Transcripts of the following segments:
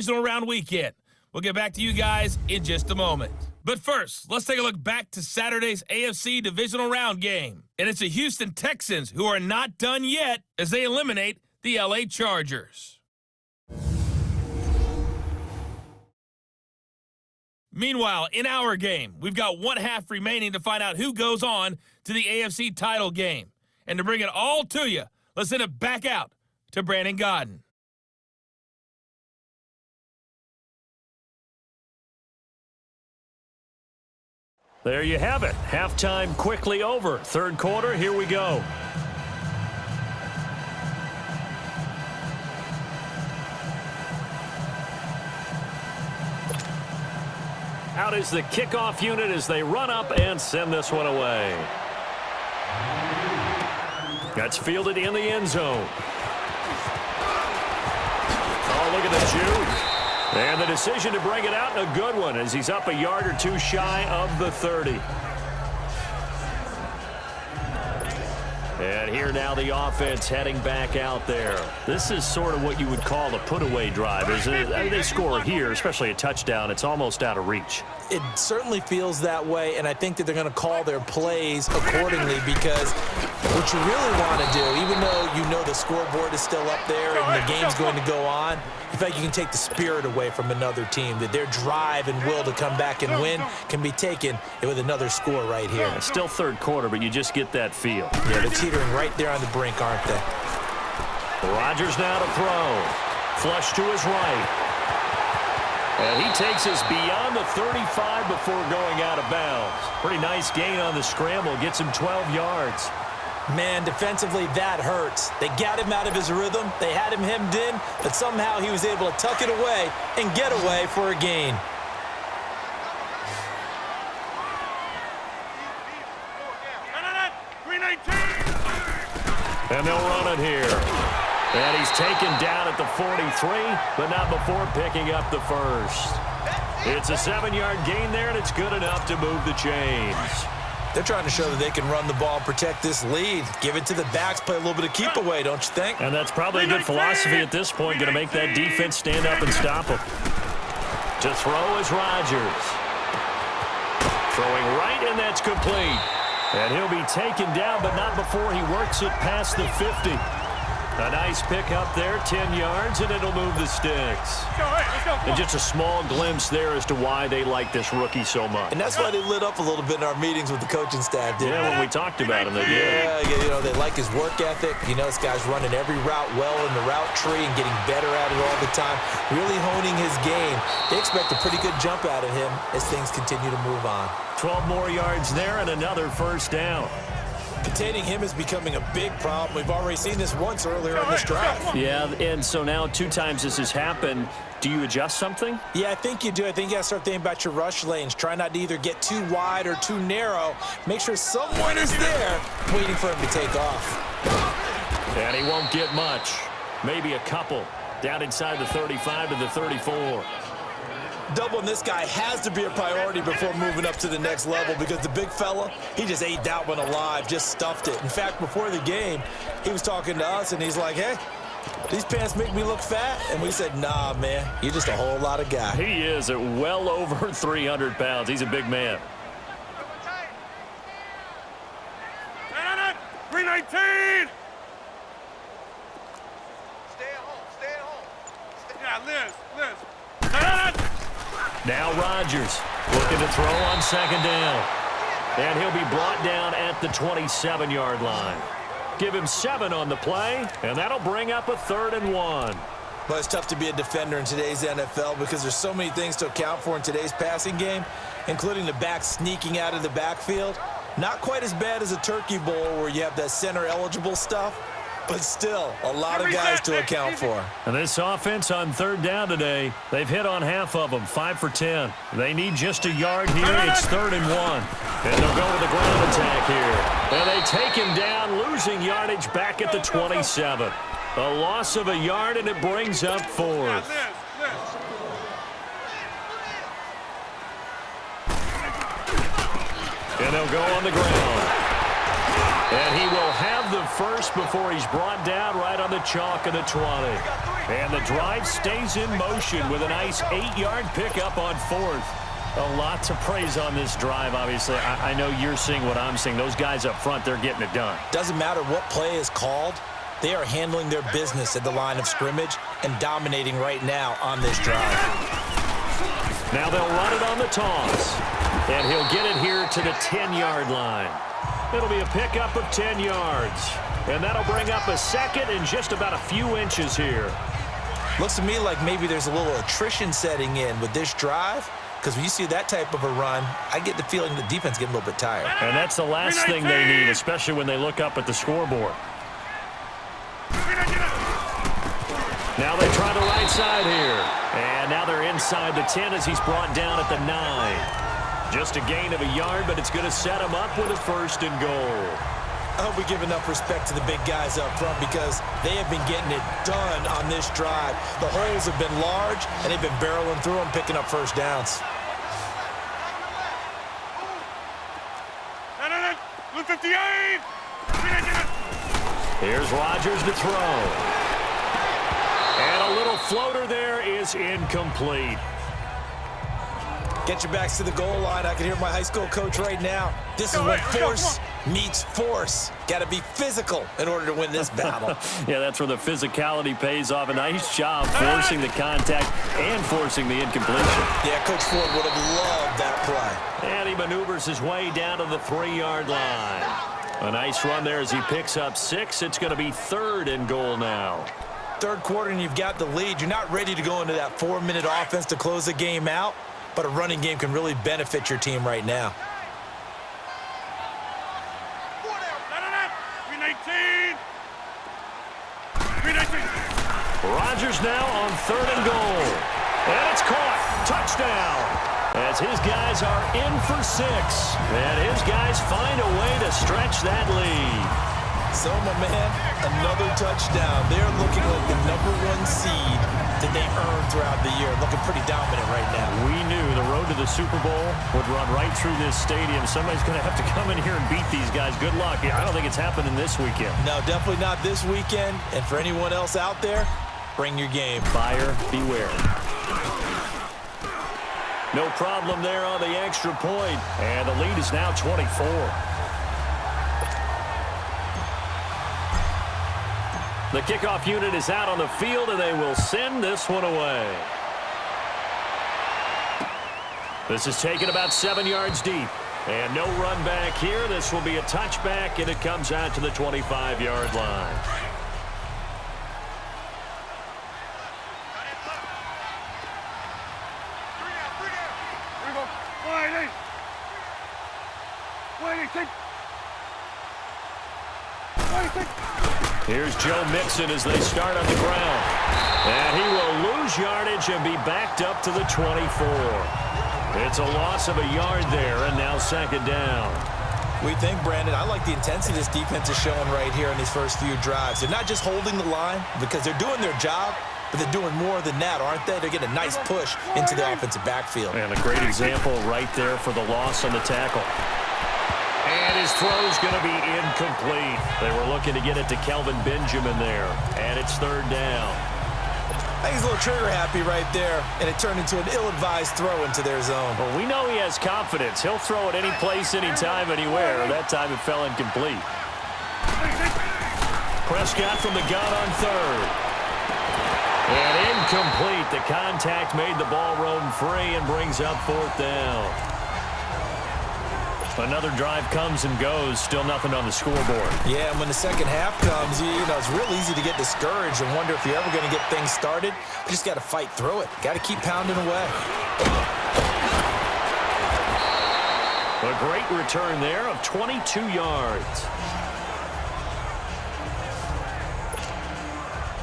Divisional round weekend. We'll get back to you guys in just a moment. But first, let's take a look back to Saturday's AFC Divisional Round game. And it's the Houston Texans who are not done yet as they eliminate the LA Chargers. Meanwhile, in our game, we've got one half remaining to find out who goes on to the AFC title game. And to bring it all to you, let's send it back out to Brandon Gaudin. There you have it. Halftime quickly over. Third quarter, here we go. Out is the kickoff unit as they run up and send this one away. That's fielded in the end zone. Oh, look at the juke. And the decision to bring it out, a good one, as he's up a yard or two shy of the 30. And here now the offense heading back out there. This is sort of what you would call a put-away drive, isn't it? I mean, they score here, especially a touchdown. It's almost out of reach. It certainly feels that way, and I think that they're going to call their plays accordingly because what you really want to do, even though you know the scoreboard is still up there and the game's going to go on, in fact, you can take the spirit away from another team, that their drive and will to come back and win can be taken with another score right here. It's still third quarter, but you just get that feel. Yeah, they're teetering right there on the brink, aren't they? Rodgers now to throw. Flush to his right. And he takes us beyond the 35 before going out of bounds. Pretty nice gain on the scramble. Gets him 12 yards. Man, defensively, that hurts. They got him out of his rhythm. They had him hemmed in, but somehow he was able to tuck it away and get away for a gain. And they'll run it here. And he's taken down at the 43, but not before picking up the first. It's a 7-yard gain there, and it's good enough to move the chains. They're trying to show that they can run the ball and protect this lead. Give it to the backs, play a little bit of keep away, don't you think? And that's probably a good philosophy at this point, going to make that defense stand up and stop them. To throw is Rodgers. Throwing right, and that's complete. And he'll be taken down, but not before he works it past the 50. A nice pick up there, 10 yards, and it'll move the sticks. And just a small glimpse there as to why they like this rookie so much. And that's why they lit up a little bit in our meetings with the coaching staff, didn't they? When we talked about him, they did. Yeah, you know, they like his work ethic. You know, this guy's running every route well in the route tree and getting better at it all the time, really honing his game. They expect a pretty good jump out of him as things continue to move on. 12 more yards there and another first down. Containing him is becoming a big problem. We've already seen this once earlier in this drive. Yeah, and so now 2 times this has happened. Do you adjust something? Yeah, I think you do. I think you got to start thinking about your rush lanes. Try not to either get too wide or too narrow. Make sure someone is there waiting for him to take off. And he won't get much. Maybe a couple. Down inside the 35 to the 34. Doubling this guy has to be a priority before moving up to the next level because the big fella, he just ate that one alive, just stuffed it. In fact, before the game, he was talking to us, and he's like, hey, these pants make me look fat? And we said, nah, man, you're just a whole lot of guy. He is at well over 300 pounds. He's a big man. 319! Stay at home. Yeah, Liz. Now Rodgers looking to throw on second down. And he'll be brought down at the 27-yard line. Give him 7 on the play, and that'll bring up a 3rd and 1. Well, it's tough to be a defender in today's NFL because there's so many things to account for in today's passing game, including the back sneaking out of the backfield. Not quite as bad as a turkey bowl where you have that center-eligible stuff, but still a lot of guys to account for. And this offense on 3rd down today, they've hit on half of them, 5 for 10. They need just a yard here. It's 3rd and 1. And they'll go with the ground attack here. And they take him down, losing yardage back at the 27. A loss of a yard, and it brings up 4th. And they'll go on the ground. And he will have the first before he's brought down right on the chalk of the 20. And the drive stays in motion with a nice 8-yard pickup on 4th. A lot to praise on this drive, obviously. I know you're seeing what I'm seeing. Those guys up front, they're getting it done. Doesn't matter what play is called. They are handling their business at the line of scrimmage and dominating right now on this drive. Now they'll run it on the toss. And he'll get it here to the 10-yard line. It'll be a pickup of 10 yards. And that'll bring up a second and just about a few inches here. Looks to me like maybe there's a little attrition setting in with this drive, because when you see that type of a run, I get the feeling the defense getting a little bit tired. And that's the last thing they need, especially when they look up at the scoreboard. Now they try the right side here. And now they're inside the 10 as he's brought down at the 9. Just a gain of a yard, but it's going to set him up with a 1st and goal. I hope we give enough respect to the big guys up front because they have been getting it done on this drive. The holes have been large, and they've been barreling through them, picking up first downs. Blue 58! Here's Rodgers to throw. And a little floater there is incomplete. Get your backs to the goal line. I can hear my high school coach right now. This is when force meets force. Got to be physical in order to win this battle. Yeah, that's where the physicality pays off. A nice job forcing the contact and forcing the incompletion. Yeah, Coach Ford would have loved that play. And he maneuvers his way down to the 3-yard line. A nice run there as he picks up 6. It's going to be 3rd and goal now. Third quarter and you've got the lead. You're not ready to go into that 4-minute offense to close the game out, but a running game can really benefit your team right now. 319! Rodgers now on 3rd and goal. And it's caught. Touchdown. As his guys are in for 6. And his guys find a way to stretch that lead. So, my man, another touchdown. They're looking like the #1 seed that they earned throughout the year. Looking pretty dominant right now. We knew the road to the Super Bowl would run right through this stadium. Somebody's going to have to come in here and beat these guys. Good luck. I don't think it's happening this weekend. No, definitely not this weekend. And for anyone else out there, bring your game. Buyer beware. No problem there on the extra point. And the lead is now 24. The kickoff unit is out on the field, and they will send this one away. This is taken about 7 yards deep. And no run back here. This will be a touchback, and it comes out to the 25-yard line. Here's Joe Mixon as they start on the ground. And he will lose yardage and be backed up to the 24. It's a loss of a yard there, and now 2nd down. We think, Brandon, I like the intensity this defense is showing right here in these first few drives. They're not just holding the line because they're doing their job, but they're doing more than that, aren't they? They're getting a nice push into the offensive backfield. And a great example right there for the loss on the tackle. And his throw's going to be incomplete. They were looking to get it to Kelvin Benjamin there. And it's 3rd down. I think he's a little trigger happy right there, and it turned into an ill-advised throw into their zone. Well, we know he has confidence. He'll throw it any place, anytime, anywhere. That time it fell incomplete. Prescott from the gun on 3rd. And incomplete. The contact made the ball roam free and brings up 4th down. Another drive comes and goes. Still nothing on the scoreboard. Yeah, and when the second half comes, you know, it's real easy to get discouraged and wonder if you're ever going to get things started. You just got to fight through it. Got to keep pounding away. A great return there of 22 yards.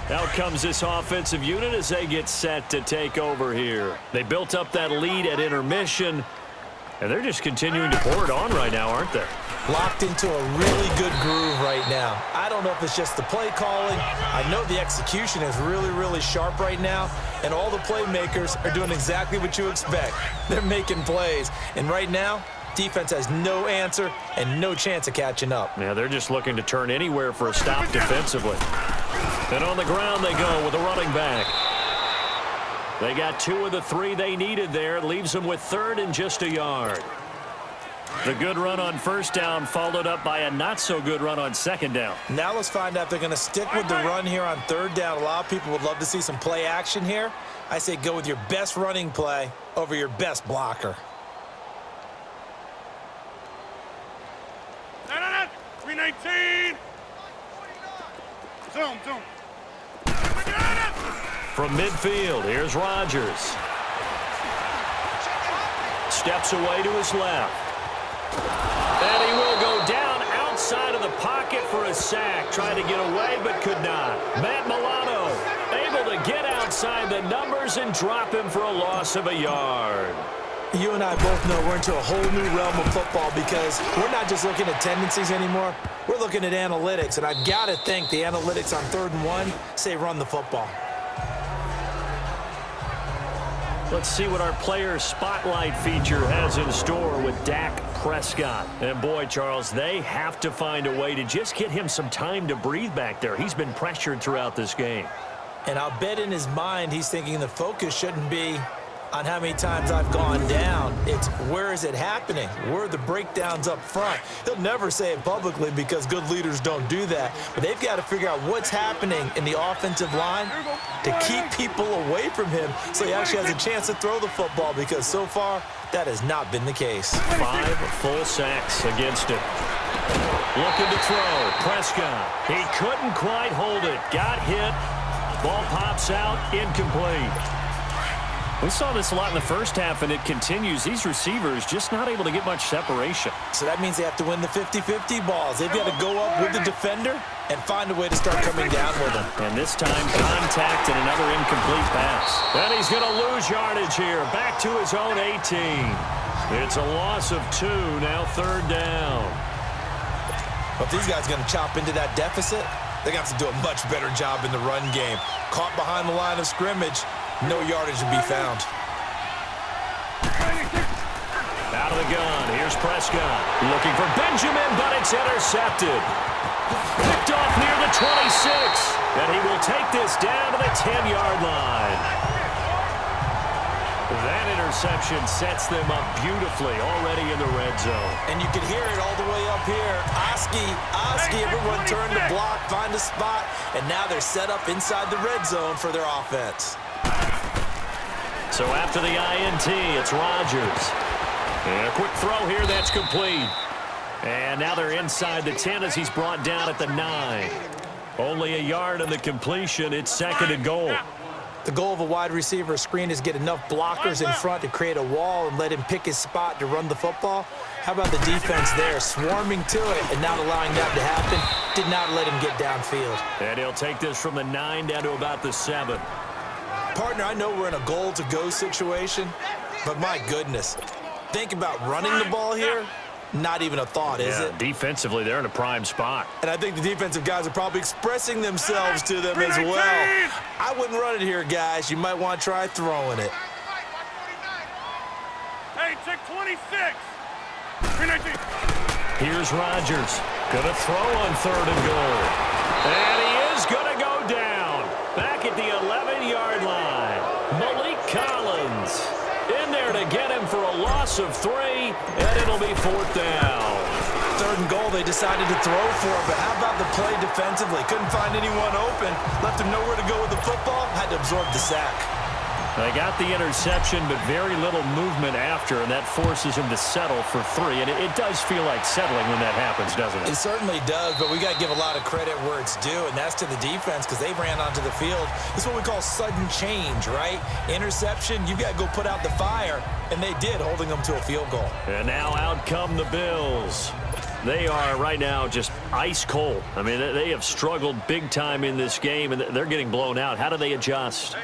Out comes this offensive unit as they get set to take over here. They built up that lead at intermission, and they're just continuing to pour it on right now, aren't they? Locked into a really good groove right now. I don't know if it's just the play calling. I know the execution is really, really sharp right now, and all the playmakers are doing exactly what you expect. They're making plays, and right now, defense has no answer and no chance of catching up. Yeah, they're just looking to turn anywhere for a stop defensively. And on the ground they go with a running back. They got 2 of the 3 they needed there. It leaves them with 3rd and just a yard. The good run on 1st down followed up by a not-so-good run on 2nd down. Now let's find out if they're going to stick with the run here on 3rd down. A lot of people would love to see some play action here. I say go with your best running play over your best blocker. No. 319. Zoom. From midfield, here's Rodgers. Steps away to his left. And he will go down outside of the pocket for a sack. Tried to get away but could not. Matt Milano able to get outside the numbers and drop him for a loss of a yard. You and I both know we're into a whole new realm of football because we're not just looking at tendencies anymore. We're looking at analytics, and I've got to think the analytics on 3rd and 1 say run the football. Let's see what our player spotlight feature has in store with Dak Prescott. And boy, Charles, they have to find a way to just get him some time to breathe back there. He's been pressured throughout this game. And I'll bet in his mind he's thinking the focus shouldn't be on how many times I've gone down. It's where is it happening? Where are the breakdowns up front? He'll never say it publicly because good leaders don't do that. But they've got to figure out what's happening in the offensive line to keep people away from him so he actually has a chance to throw the football, because so far that has not been the case. 5 full sacks against him. Looking to throw. Prescott. He couldn't quite hold it. Got hit. Ball pops out. Incomplete. We saw this a lot in the first half, and it continues. These receivers just not able to get much separation. So that means they have to win the 50-50 balls. They've got to go up with the defender and find a way to start coming down with him. And this time, contact and another incomplete pass. And he's going to lose yardage here. Back to his own 18. It's a loss of 2, now 3rd down. But if these guys are going to chop into that deficit, they're going to have to do a much better job in the run game. Caught behind the line of scrimmage, no yardage to be found. Out of the gun, here's Prescott. Looking for Benjamin, but it's intercepted. Picked off near the 26. And he will take this down to the 10-yard line. That interception sets them up beautifully already in the red zone. And you can hear it all the way up here. Oski, everyone turned to block, find a spot, and now they're set up inside the red zone for their offense. So after the INT, it's Rodgers. And a quick throw here, that's complete. And now they're inside the 10 as he's brought down at the 9. Only a yard on the completion. It's 2nd and goal. The goal of a wide receiver screen is get enough blockers in front to create a wall and let him pick his spot to run the football. How about the defense there, swarming to it and not allowing that to happen? Did not let him get downfield. And he'll take this from the 9 down to about the 7. Partner, I know we're in a goal-to-go situation, but my goodness, think about running the ball here. Not even a thought, is it? Defensively, they're in a prime spot. And I think the defensive guys are probably expressing themselves to them as well. I wouldn't run it here, guys. You might want to try throwing it. Hey, check 26. 319. Here's Rodgers. Gonna throw on 3rd and goal. And he is gonna go down. Back at the 11-yard line. Malik Collins in there to get him for a loss of 3, and it'll be 4th down. 3rd and goal, they decided to throw for it, but how about the play defensively? Couldn't find anyone open, left him nowhere to go with the football, had to absorb the sack. They got the interception, but very little movement after, and that forces him to settle for 3. And it does feel like settling when that happens, doesn't it? It certainly does, but we got to give a lot of credit where it's due, and that's to the defense because they ran onto the field. This is what we call sudden change, right? Interception, you got to go put out the fire, and they did, holding them to a field goal. And now out come the Bills. They are right now just ice cold. I mean, they have struggled big time in this game, and they're getting blown out. How do they adjust?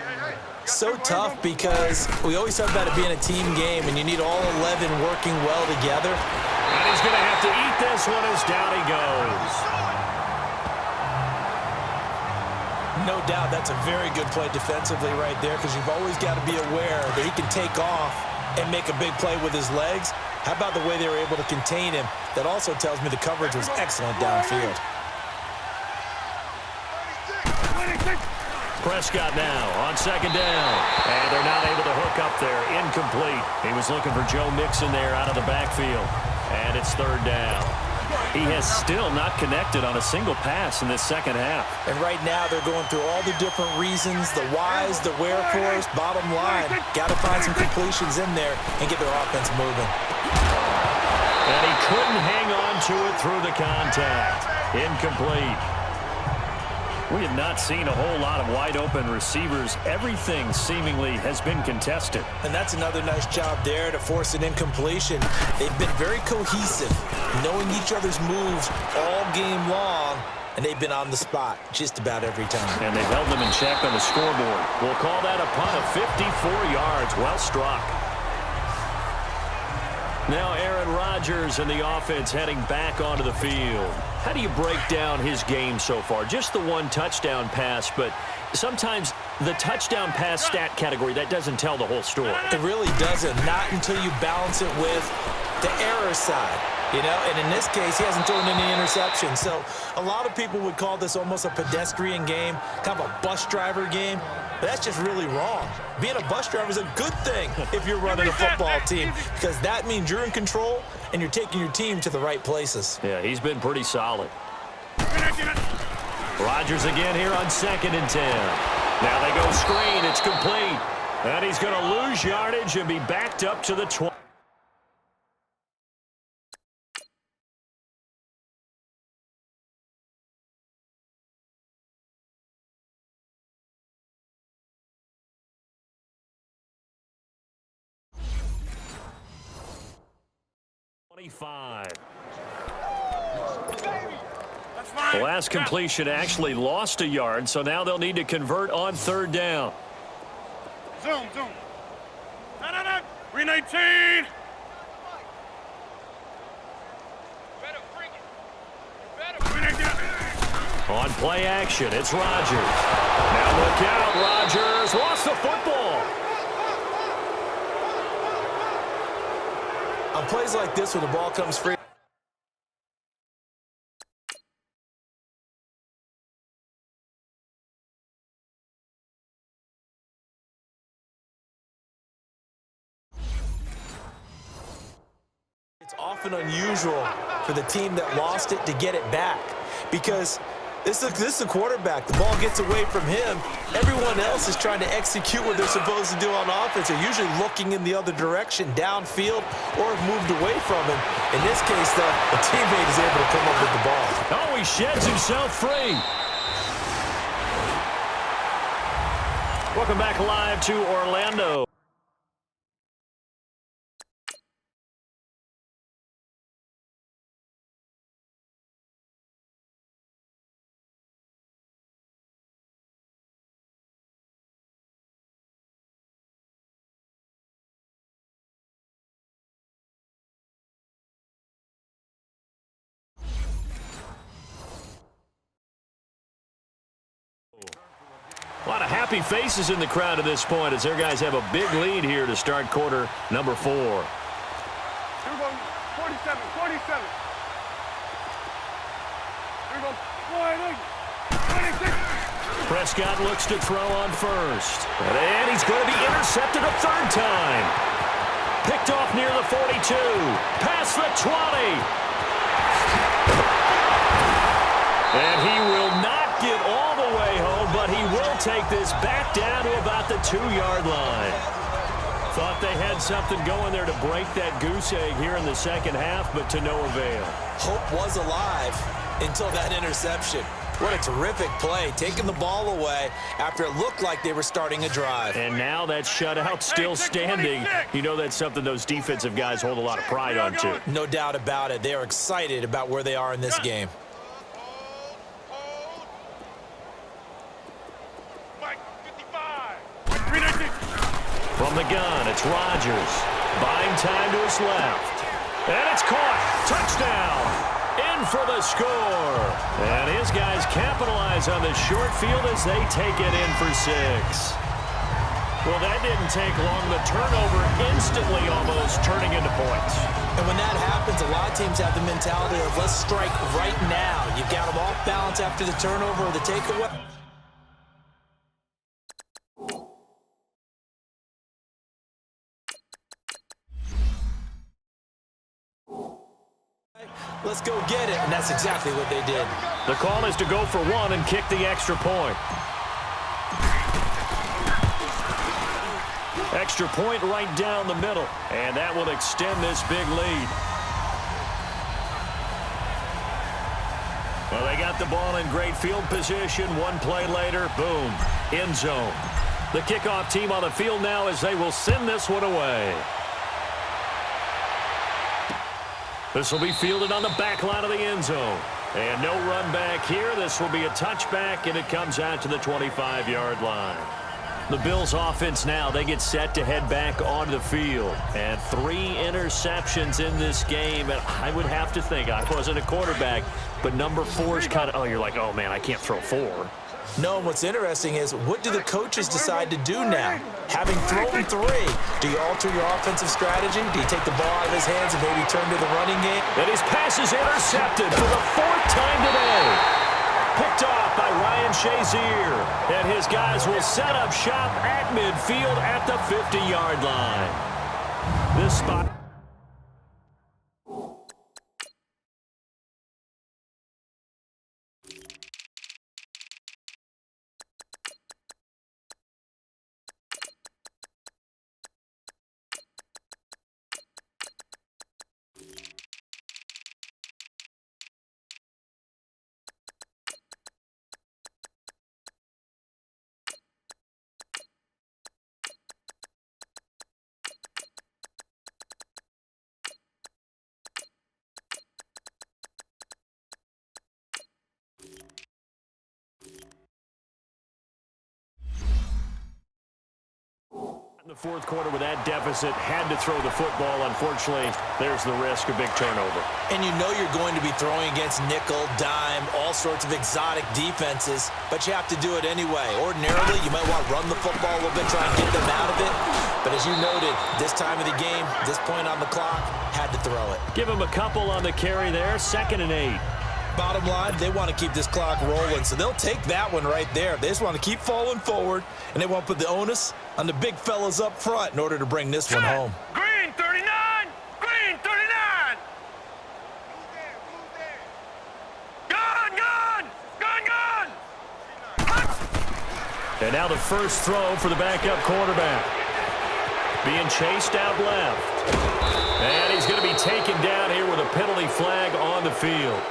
So tough because we always talk about it being a team game, and you need all 11 working well together. And he's going to have to eat this one as down he goes. No doubt that's a very good play defensively right there because you've always got to be aware that he can take off and make a big play with his legs. How about the way they were able to contain him? That also tells me the coverage was excellent downfield. Prescott now on second down. And they're not able to hook up there. Incomplete. He was looking for Joe Mixon there out of the backfield. And it's third down. He has still not connected on a single pass in this second half. And right now they're going through all the different reasons, the whys, the wherefores. Bottom line, got to find some completions in there and get their offense moving. And he couldn't hang on to it through the contact. Incomplete. We have not seen a whole lot of wide-open receivers. Everything seemingly has been contested. And that's another nice job there to force an incompletion. They've been very cohesive, knowing each other's moves all game long, and they've been on the spot just about every time. And they've held them in check on the scoreboard. We'll call that a punt of 54 yards. Well struck. Now Aaron Rodgers and the offense heading back onto the field. How do you break down his game so far? Just the one touchdown pass, but sometimes the touchdown pass stat category, that doesn't tell the whole story. It really doesn't, not until you balance it with the error side. You know, and in this case, he hasn't thrown any interceptions. So a lot of people would call this almost a pedestrian game, kind of a bus driver game. But that's just really wrong. Being a bus driver is a good thing if you're running a football team, because that means you're in control and you're taking your team to the right places. Yeah, he's been pretty solid. Rodgers again here on 2nd and 10. Now they go screen. It's complete. And he's going to lose yardage and be backed up to the 20. The last completion actually lost a yard, so now they'll need to convert on third down. Zoom. No. 319. On play action, it's Rodgers. Now look out, Rodgers lost the football. On plays like this, when the ball comes free, it's often unusual for the team that lost it to get it back, because this is a quarterback. The ball gets away from him. Everyone else is trying to execute what they're supposed to do on offense. They're usually looking in the other direction, downfield, or have moved away from him. In this case, though, a teammate is able to come up with the ball. Oh, he sheds himself free. Welcome back live to Orlando. A lot of happy faces in the crowd at this point as their guys have a big lead here to start quarter number 4. Here we go. 47. Here we go. 26. Prescott looks to throw on first. And he's going to be intercepted a third time. Picked off near the 42. Past the 20. And he will not get all the way home, but he will take this back down to about the 2-yard line. Thought they had something going there to break that goose egg here in the second half, but to no avail. Hope was alive until that interception. What a terrific play, taking the ball away after it looked like they were starting a drive. And now that shutout still standing. You know that's something those defensive guys hold a lot of pride on, too. No doubt about it. They are excited about where they are in this game. From the gun, it's Rodgers. Buying time to his left. And it's caught. Touchdown. In for the score. And his guys capitalize on the short field as they take it in for 6. Well, that didn't take long. The turnover instantly almost turning into points. And when that happens, a lot of teams have the mentality of let's strike right now. You've got them off balance after the turnover or the takeaway. Let's go get it, and that's exactly what they did. The call is to go for one and kick the extra point. Extra point right down the middle, and that will extend this big lead. Well, they got the ball in great field position. One play later, boom, end zone. The kickoff team on the field now as they will send this one away. This will be fielded on the back line of the end zone. And no run back here. This will be a touchback, and it comes out to the 25-yard line. The Bills offense now, they get set to head back onto the field. And 3 interceptions in this game. And I would have to think, I wasn't a quarterback, but number 4 is kind of, oh, you're like, oh, man, I can't throw 4. No, what's interesting is, what do the coaches decide to do now? Having thrown 3, do you alter your offensive strategy? Do you take the ball out of his hands and maybe turn to the running game? And his pass is intercepted for the 4th time today. Picked off by Ryan Shazier. And his guys will set up shop at midfield at the 50-yard line. This spot. In the 4th quarter with that deficit, had to throw the football. Unfortunately, there's the risk of big turnover. And you know you're going to be throwing against nickel, dime, all sorts of exotic defenses, but you have to do it anyway. Ordinarily, you might want to run the football a little bit, try and get them out of it. But as you noted, this time of the game, this point on the clock, had to throw it. Give him a couple on the carry there, 2nd and 8. Bottom line, they want to keep this clock rolling, so they'll take that one right there. They just want to keep falling forward, and they want to put the onus on the big fellas up front in order to bring this one home. Green 39! Green 39! Gun! Gun! Gun! Gun! And now the first throw for the backup quarterback. Being chased out left. And he's going to be taken down here with a penalty flag on the field.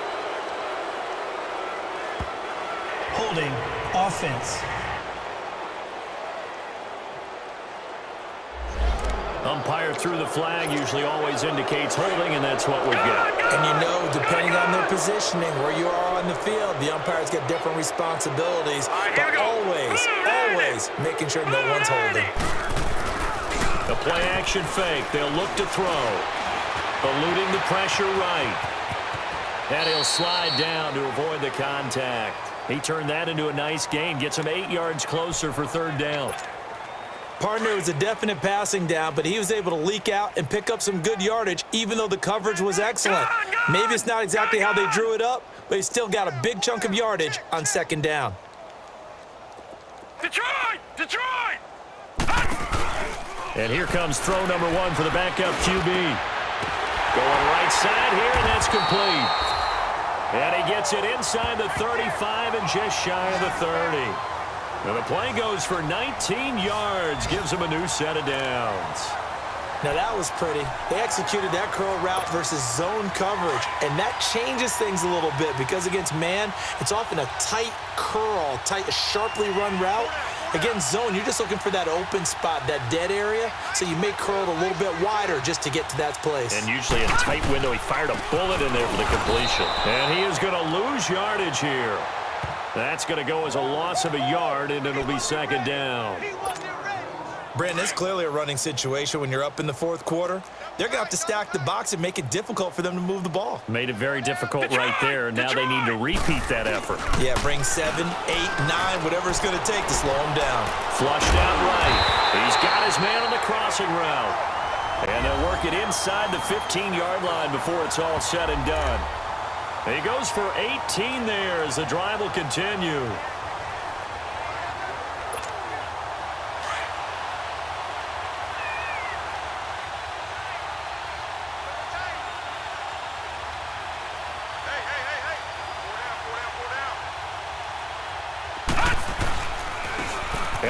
Holding offense. Umpire threw the flag, usually always indicates holding, and that's what we've got. And you know, depending on their positioning, where you are on the field, the umpires get different responsibilities, but always making sure no one's holding. The play action fake, they'll look to throw. Eluding the pressure right. And he'll slide down to avoid the contact. He turned that into a nice gain, gets him 8 yards closer for 3rd down. Partner was a definite passing down, but he was able to leak out and pick up some good yardage, even though the coverage was excellent. Maybe it's not exactly how they drew it up, but he still got a big chunk of yardage on 2nd down. Detroit! Detroit! And here comes throw number 1 for the backup QB. Going right side here, and that's complete. And he gets it inside the 35 and just shy of the 30. And the play goes for 19 yards, gives him a new set of downs. Now that was pretty. They executed that curl route versus zone coverage, and that changes things a little bit because against man, it's often a tight curl, sharply run route. Against zone, you're just looking for that open spot, that dead area, so you may curl it a little bit wider just to get to that place. And usually a tight window. He fired a bullet in there for the completion. And he is going to lose yardage here. That's going to go as a loss of a yard, and it'll be 2nd down. Brandon, it's clearly a running situation when you're up in the 4th quarter. They're going to have to stack the box and make it difficult for them to move the ball. Made it very difficult right there. Now they need to repeat that effort. Yeah, bring 7, 8, 9, whatever it's going to take to slow them down. Flushed out right. He's got his man on the crossing route. And they'll work it inside the 15-yard line before it's all said and done. He goes for 18 there as the drive will continue.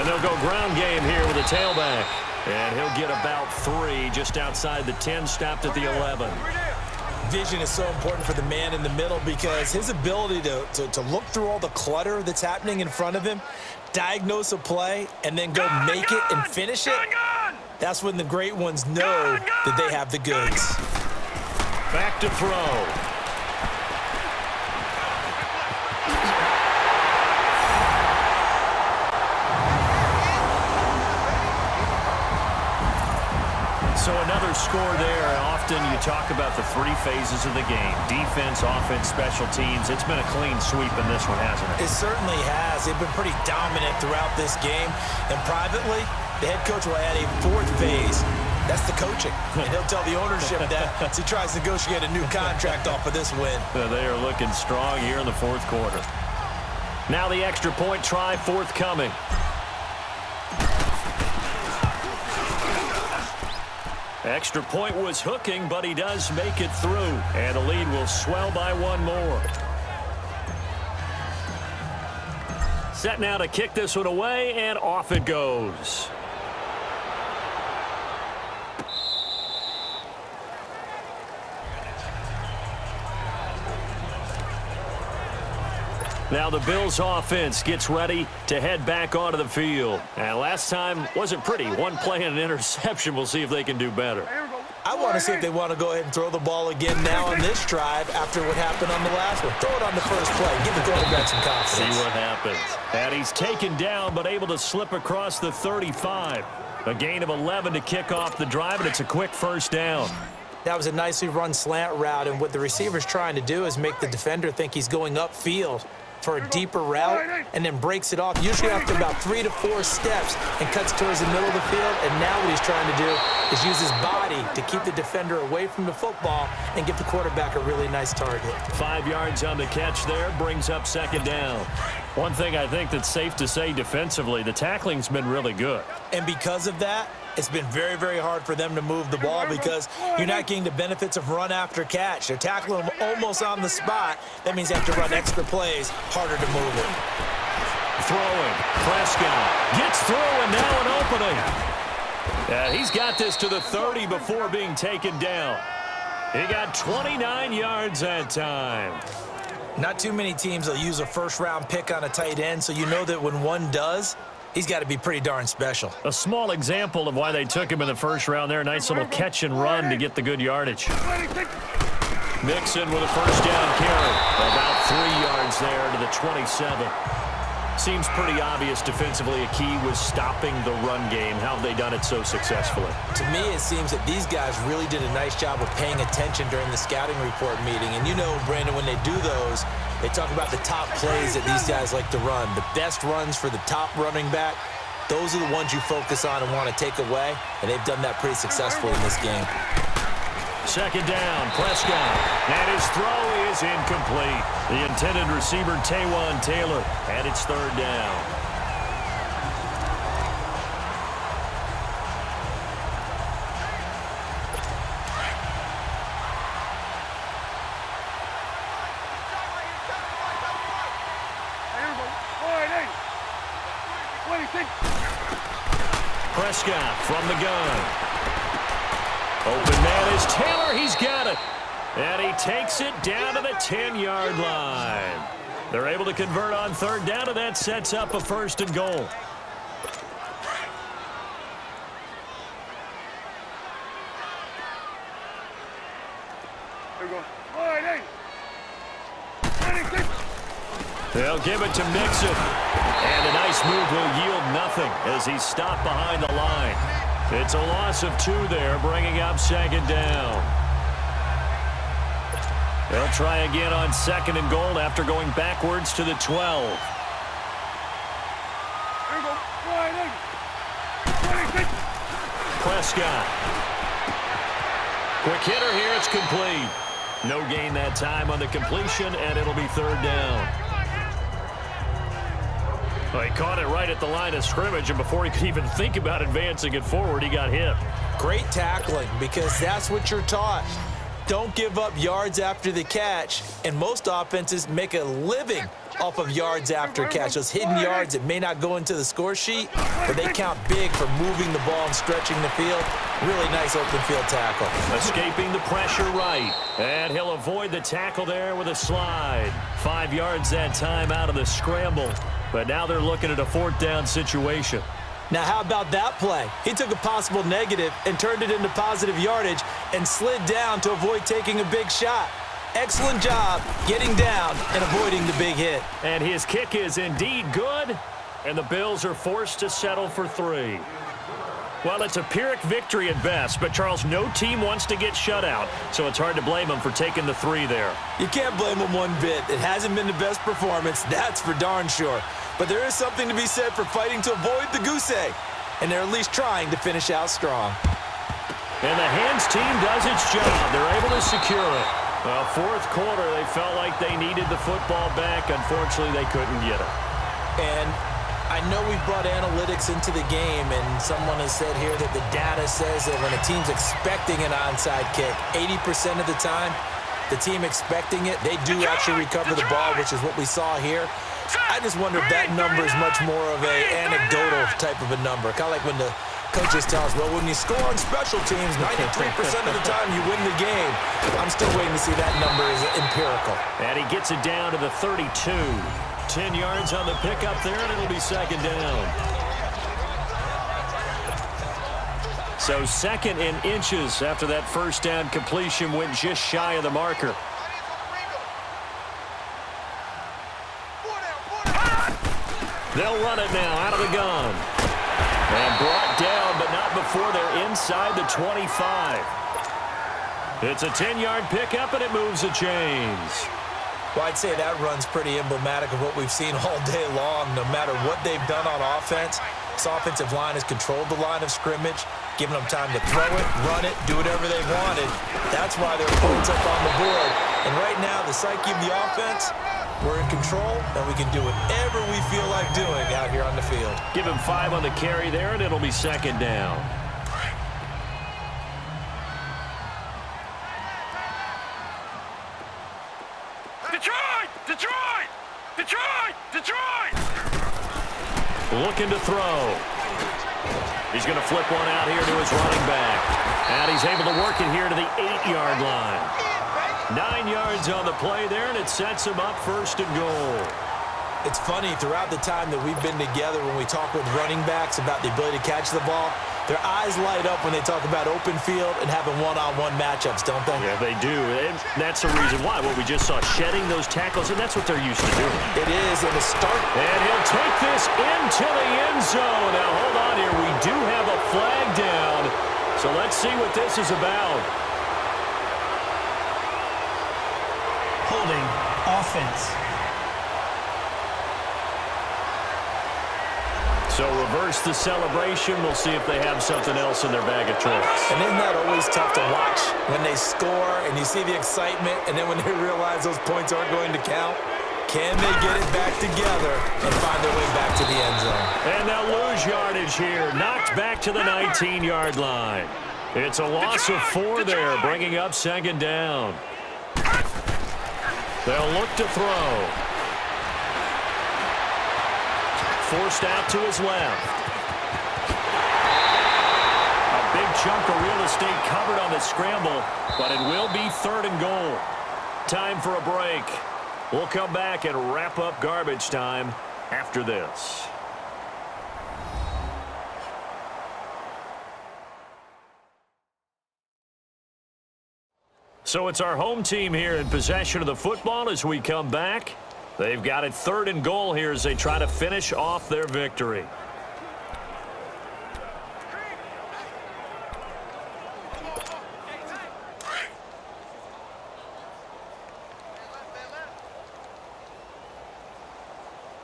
And they'll go ground game here with a tailback. And he'll get about 3 just outside the 10, stopped at the 11. Vision is so important for the man in the middle because his ability to look through all the clutter that's happening in front of him, diagnose a play, and then go make it and finish it, that's when the great ones know that they have the goods. Back to throw. So another score there. Often you talk about the 3 phases of the game. Defense, offense, special teams. It's been a clean sweep in this one, hasn't it? It certainly has. They've been pretty dominant throughout this game. And privately, the head coach will add a 4th phase. That's the coaching. And he'll tell the ownership that as he tries to negotiate a new contract off of this win. They are looking strong here in the 4th quarter. Now the extra point try forthcoming. Extra point was hooking, but he does make it through. And the lead will swell by 1 more. Set now to kick this one away, and off it goes. Now the Bills offense gets ready to head back onto the field. And last time wasn't pretty. 1 play and an interception. We'll see if they can do better. I want to see if they want to go ahead and throw the ball again now on this drive after what happened on the last one. Throw it on the first play. Give the quarterback some confidence. See what happens. And he's taken down but able to slip across the 35. A gain of 11 to kick off the drive, and it's a quick first down. That was a nicely run slant route, and what the receiver's trying to do is make the defender think he's going upfield for a deeper route and then breaks it off, usually after about 3 to 4 steps, and cuts towards the middle of the field. And now what he's trying to do is use his body to keep the defender away from the football and give the quarterback a really nice target. 5 yards on the catch there, brings up 2nd down. One thing I think that's safe to say defensively, the tackling's been really good. And because of that, it's been very, very hard for them to move the ball because you're not getting the benefits of run after catch. They're tackling them almost on the spot. That means they have to run extra plays, harder to move it. Throwing. Prescott gets through, and now an opening. He's got this to the 30 before being taken down. He got 29 yards that time. Not too many teams will use a first-round pick on a tight end, so you know that when one does, he's got to be pretty darn special. A small example of why they took him in the first round there. Nice little catch and run to get the good yardage. Mixon with a first down carry. About 3 yards there to the 27. Seems pretty obvious defensively a key was stopping the run game. How have they done it so successfully? To me, it seems that these guys really did a nice job of paying attention during the scouting report meeting. And you know, Brandon, when they do those, they talk about the top plays that these guys like to run. The best runs for the top running back, those are the ones you focus on and want to take away. And they've done that pretty successfully in this game. 2nd down, Prescott. And his throw is incomplete. The intended receiver, Taywan Taylor. And it's 3rd down. Prescott from the gun. Open man is Taylor. He's got it. And he takes it down to the 10-yard line. They're able to convert on 3rd down, and that sets up a 1st and goal. They'll give it to Mixon. And a nice move will yield nothing as he's stopped behind the line. It's a loss of 2 there, bringing up 2nd down. They'll try again on 2nd and goal after going backwards to the 12. Prescott. Quick hitter here, it's complete. No gain that time on the completion, and it'll be 3rd down. Well, he caught it right at the line of scrimmage, and before he could even think about advancing it forward, he got hit. Great tackling, because that's what you're taught. Don't give up yards after the catch, and most offenses make a living off of yards after catch. Those hidden yards that may not go into the score sheet, but they count big for moving the ball and stretching the field. Really nice open field tackle. Escaping the pressure right. And he'll avoid the tackle there with a slide. 5 yards that time out of the scramble. But now they're looking at a 4th down situation. Now, how about that play? He took a possible negative and turned it into positive yardage and slid down to avoid taking a big shot. Excellent job getting down and avoiding the big hit. And his kick is indeed good, and the Bills are forced to settle for 3. Well, it's a Pyrrhic victory at best, but, Charles, no team wants to get shut out, so it's hard to blame them for taking the 3 there. You can't blame them one bit. It hasn't been the best performance, that's for darn sure. But there is something to be said for fighting to avoid the goose egg, and they're at least trying to finish out strong. And the hands team does its job. They're able to secure it. Well, 4th quarter, they felt like they needed the football back. Unfortunately, they couldn't get it. And I know we've brought analytics into the game, and someone has said here that the data says that when a team's expecting an onside kick, 80% of the time, the team expecting it, they do actually recover the ball, which is what we saw here. I just wonder if that number is much more of an anecdotal type of a number. Kind of like when the coaches tell us, well, when you score on special teams, 93% of the time you win the game. I'm still waiting to see that number is empirical. And he gets it down to the 32. 10 yards on the pickup there, and it'll be 2nd down. So 2nd and inches after that 1st down completion went just shy of the marker. They'll run it now out of the gun. And brought down, but not before they're inside the 25. It's a 10-yard pickup, and it moves the chains. Well, I'd say that run's pretty emblematic of what we've seen all day long. No matter what they've done on offense, this offensive line has controlled the line of scrimmage, giving them time to throw it, run it, do whatever they wanted. That's why they're points up on the board. And right now, the psyche of the offense, we're in control, and we can do whatever we feel like doing out here on the field. Give him 5 on the carry there, and it'll be 2nd down. Detroit! Detroit! Detroit! Detroit! Looking to throw. He's going to flip one out here to his running back. And he's able to work it here to the 8-yard line. 9 yards on the play there, and it sets him up 1st and goal. It's funny, throughout the time that we've been together, when we talk with running backs about the ability to catch the ball, their eyes light up when they talk about open field and having one-on-one matchups, don't they? Yeah, they do. And that's the reason why. What we just saw, shedding those tackles, and that's what they're used to doing. It is, and the start. And he'll take this into the end zone. Now, hold on here. We do have a flag down. So let's see what this is about. Holding offense. So reverse the celebration. We'll see if they have something else in their bag of tricks. And isn't that always tough to watch when they score and you see the excitement, and then when they realize those points aren't going to count? Can they get it back together and find their way back to the end zone? And they'll lose yardage here. Knocked back to the 19-yard line. It's a loss of 4 there, bringing up 2nd down. They'll look to throw. Forced out to his left. A big chunk of real estate covered on the scramble, but it will be 3rd and goal. Time for a break. We'll come back and wrap up garbage time after this. So it's our home team here in possession of the football as we come back. They've got it 3rd and goal here as they try to finish off their victory.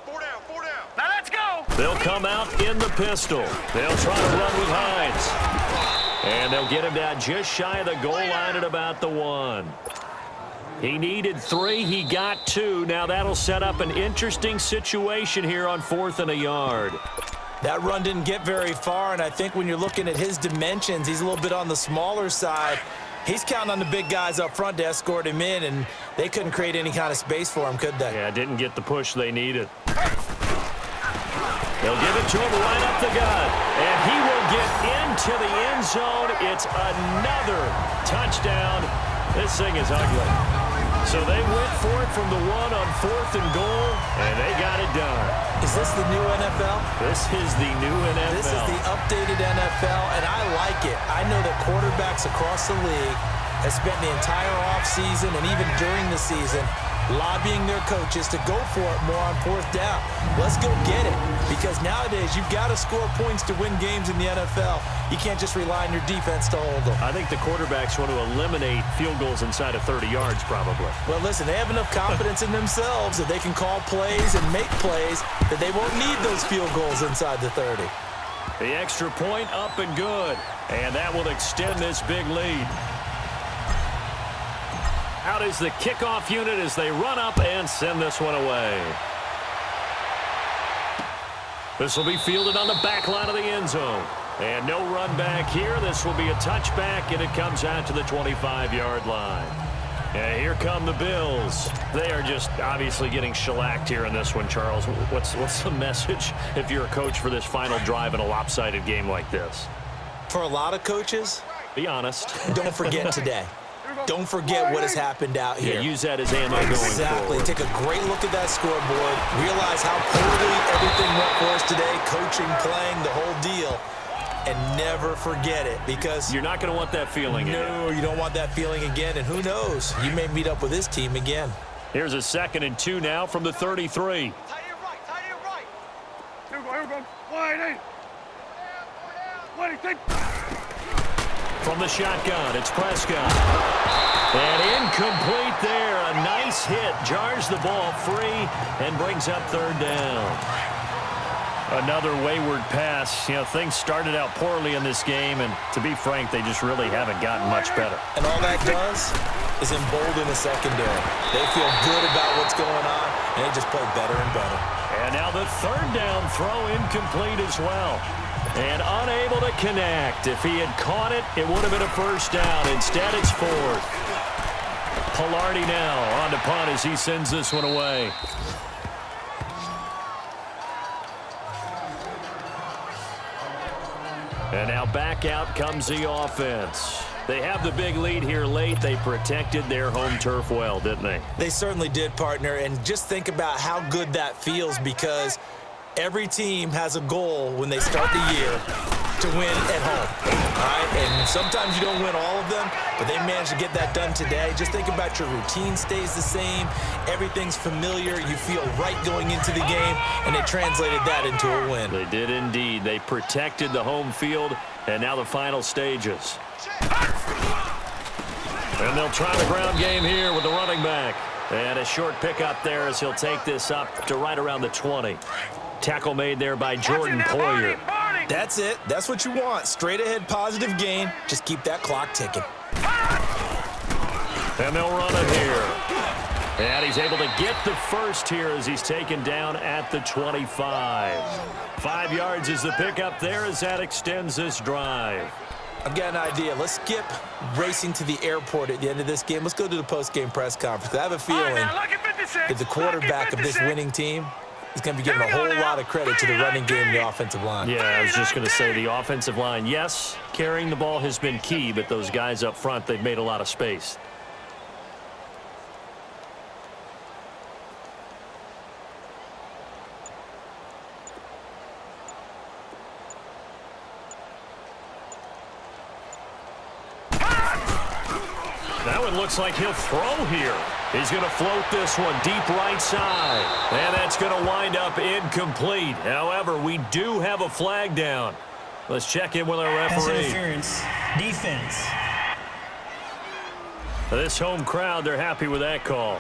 Four down. Now let's go. They'll come out in the pistol. They'll try to run with Hines. And they'll get him down just shy of the goal line at about the 1. He needed 3. He got 2. Now that'll set up an interesting situation here on 4th and a yard. That run didn't get very far, and I think when you're looking at his dimensions, he's a little bit on the smaller side. He's counting on the big guys up front to escort him in, and they couldn't create any kind of space for him, could they? Yeah, didn't get the push they needed. They'll give it to him right up the gut. And he will get into the end zone. It's another touchdown. This thing is ugly. So they went for it from the 1 on 4th and goal, and they got it done. Is this the new NFL? This is the new NFL. This is the updated NFL, and I like it. I know that quarterbacks across the league have spent the entire offseason and even during the season lobbying their coaches to go for it more on 4th down. Let's go get it. Because nowadays, you've got to score points to win games in the NFL. You can't just rely on your defense to hold them. I think the quarterbacks want to eliminate field goals inside of 30 yards, probably. Well, listen, they have enough confidence in themselves that they can call plays and make plays that they won't need those field goals inside the 30. The extra point up and good. And that will extend this big lead. Out is the kickoff unit as they run up and send this one away. This will be fielded on the back line of the end zone. And no run back here. This will be a touchback, and it comes out to the 25-yard line. And here come the Bills. They are just obviously getting shellacked here in this one, Charles. What's the message if you're a coach for this final drive in a lopsided game like this? For a lot of coaches, be honest. Don't forget today. Don't forget what has happened out here. Yeah, use that as ammo going forward. Exactly. Take a great look at that scoreboard. Realize how poorly everything went for us today. Coaching, playing, the whole deal. And never forget it, because you're not going to want that feeling again. No, you don't want that feeling again. And who knows? You may meet up with this team again. Here's a 2nd and 2 now from the 33. Tight end right. Here we go. Wide in. Take. From the shotgun, it's Prescott. And incomplete there. A nice hit. Jars the ball free and brings up 3rd down. Another wayward pass. You know, things started out poorly in this game, and to be frank, they just really haven't gotten much better. And all that does is embolden the secondary. They feel good about what's going on, and they just play better and better. And now the 3rd down throw incomplete as well. And unable to connect. If he had caught it, it would have been a 1st down. Instead, it's 4th. Pilardi now on to punt as he sends this one away. And now back out comes the offense. They have the big lead here late. They protected their home turf well, didn't they? They certainly did, partner. And just think about how good that feels, because every team has a goal when they start the year to win at home. All right? And sometimes you don't win all of them, but they managed to get that done today. Just think about your routine stays the same. Everything's familiar. You feel right going into the game, and they translated that into a win. They did indeed. They protected the home field, and now the final stages. And they'll try the ground game here with the running back. And a short pickup there as he'll take this up to right around the 20. Tackle made there by Jordan Poyer. That's it. That's what you want. Straight ahead positive gain. Just keep that clock ticking. And they'll run it here. And he's able to get the first here as he's taken down at the 25. 5 yards is the pickup there as that extends this drive. I've got an idea. Let's skip racing to the airport at the end of this game. Let's go to the post-game press conference. I have a feeling that the quarterback of this winning team is going to be giving a whole lot of credit to the running game and the offensive line. Yeah, I was just going to say the offensive line, yes, carrying the ball has been key, but those guys up front, they've made a lot of space. That one looks like he'll throw here. He's going to float this one deep right side. And that's going to wind up incomplete. However, we do have a flag down. Let's check in with our Pass referee. interference. Defense. This home crowd, they're happy with that call.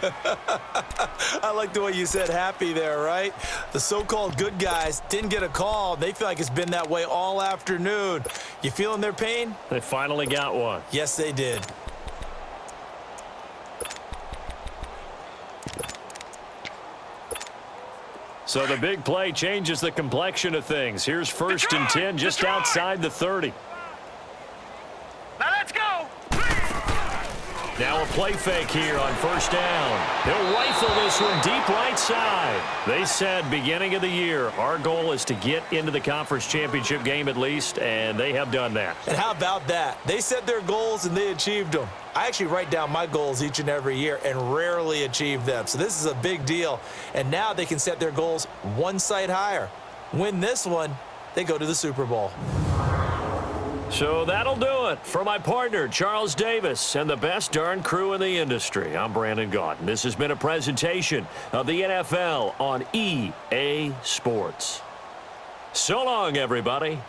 I like the way you said happy there, right? The so-called good guys didn't get a call. They feel like it's been that way all afternoon. You feeling their pain? They finally got one. Yes, they did. So the big play changes the complexion of things. Here's 1st and 10 just outside the 30. Now let's go. Now a play fake here on first down. He'll rifle this one deep right side. They said beginning of the year, our goal is to get into the conference championship game at least, and they have done that. And how about that? They set their goals and they achieved them. I actually write down my goals each and every year and rarely achieve them. So this is a big deal. And now they can set their goals one site higher. Win this one, they go to the Super Bowl. So that'll do it for my partner, Charles Davis, and the best darn crew in the industry. I'm Brandon Gaudin. This has been a presentation of the NFL on EA Sports. So long, everybody.